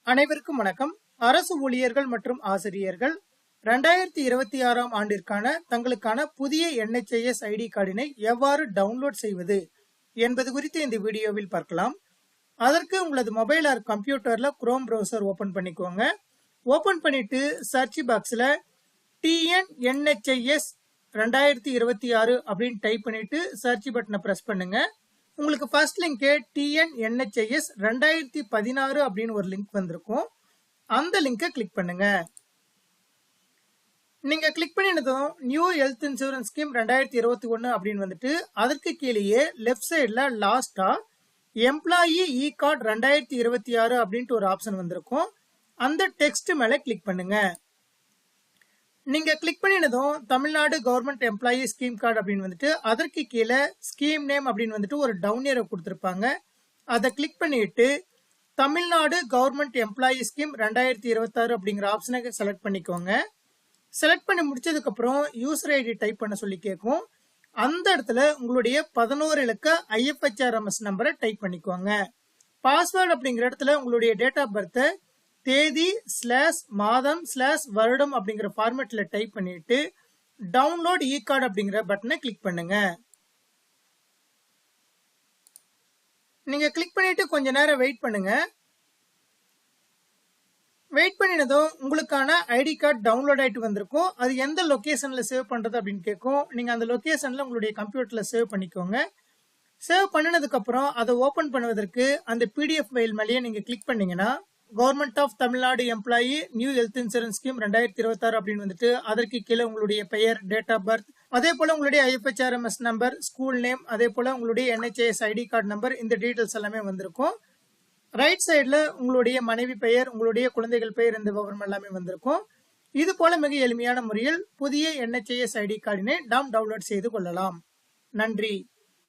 அனைவருக்கும் வணக்கம். அரசு ஊழியர்கள் மற்றும் ஆசிரியர்கள் 2026ஆம் ஆண்டிற்கான தங்களுக்கான புதிய NHIS ஐடி கார்டினை எவ்வாறு டவுன்லோட் செய்வது என்பது குறித்து இந்த வீடியோவில் பார்க்கலாம். அதற்கு உங்களது மொபைல் ஆர் கம்ப்யூட்டர்ல குரோம் பிரவுசர் ஓபன் பண்ணிக்கோங்க. ஓபன் பண்ணிட்டு சர்ச் பாக்ஸ்ல TNNHIS 2026 அப்படின்னு டைப் பண்ணிட்டு சர்ச் பட்டனை பிரஸ் பண்ணுங்க. உங்களுக்கு ஃபர்ஸ்ட் லிங்க் TNNHIS 2016 அப்படின்னு ஒரு லிங்க் வந்திருக்கும். அந்த லிங்கை கிளிக் பண்ணுங்க. நீங்க கிளிக் பண்ணினதும் நியூ ஹெல்த் இன்சூரன்ஸ் ஸ்கீம் 2021 அப்படின்னு வந்துட்டு அதற்கு கீழேயே லெஃப்ட் சைட்ல லாஸ்டா எம்ப்ளாயி இ கார்டு 2026 அப்படின்ட்டு ஒரு ஆப்ஷன் வந்திருக்கும். அந்த டெக்ஸ்ட் மேல கிளிக் பண்ணுங்க. நீங்க கிளிக் பண்ணினதும் Tamil Nadu government employee scheme card அப்படின்னு வந்துட்டு அதற்கு கீழே ஸ்கீம் நேம் அப்படின்னு வந்துட்டு ஒரு டவுன் ஏரோ கொடுத்திருப்பாங்க. அதை கிளிக் பண்ணிட்டு தமிழ்நாடு கவர்மெண்ட் எம்ப்ளாயி ஸ்கீம் 2026 அப்படிங்கிற ஆப்ஷனை செலக்ட் பண்ணிக்கோங்க. செலக்ட் பண்ணி முடிச்சதுக்கு அப்புறம் யூசர் ஐடி டைப் பண்ண சொல்லி கேட்கும். அந்த இடத்துல உங்களுடைய 11 இலக்க IFHRMS நம்பரை டைப் பண்ணிக்கோங்க. பாஸ்வேர்டு அப்படிங்கிற இடத்துல உங்களுடைய டேட் ஆஃப் பர்த் தேதி /மாதம் /வருடம் அப்படிங்கிற ஃபார்மேட்ல டைப் பண்ணிட்டு டவுன்லோட் இ கார்டு அப்படிங்கிற பட்டனை கிளிக் பண்ணுங்க. நீங்க கிளிக் பண்ணிட்டு கொஞ்ச நேரம் வெயிட் பண்ணுங்க. வெயிட் பண்ணினதும் உங்களுக்கான ஐடி கார்டு டவுன்லோட் ஆயிட்டு வந்திருக்கும். அது எந்த லொகேஷன்ல சேவ் பண்றது அப்படின்னு கேட்கும். நீங்க அந்த லொகேஷன்ல உங்களுடைய கம்ப்யூட்டர்ல சேவ் பண்ணிக்கோங்க. சேவ் பண்ணினதுக்கு அப்புறம் அதை ஓபன் பண்ணுவதற்கு அந்த PDF ஃபைல் மேலேயே நீங்க கிளிக் பண்ணீங்கன்னா government of Tamil Nadu employee new health insurance scheme 2026 அப்படின்னு வந்துட்டு அதற்கு கீழே உங்களுடைய பெயர், டேட் ஆஃப் பர்த், அதே போல உங்களுடைய IFHRMS நம்பர், ஸ்கூல் நேம், அதே போல உங்களுடைய NHIS ஐடி கார்டு நம்பர், இந்த டீடைல்ஸ் எல்லாமே வந்திருக்கும். ரைட் சைட்ல உங்களுடைய மனைவி பெயர், உங்களுடைய குழந்தைகள் பெயர், இந்த விவரம் எல்லாமே வந்திருக்கும். இது போல மிக எளிமையான முறையில் புதிய NHIS ஐடி கார்டினை நாம் டவுன்லோட் செய்து கொள்ளலாம். நன்றி.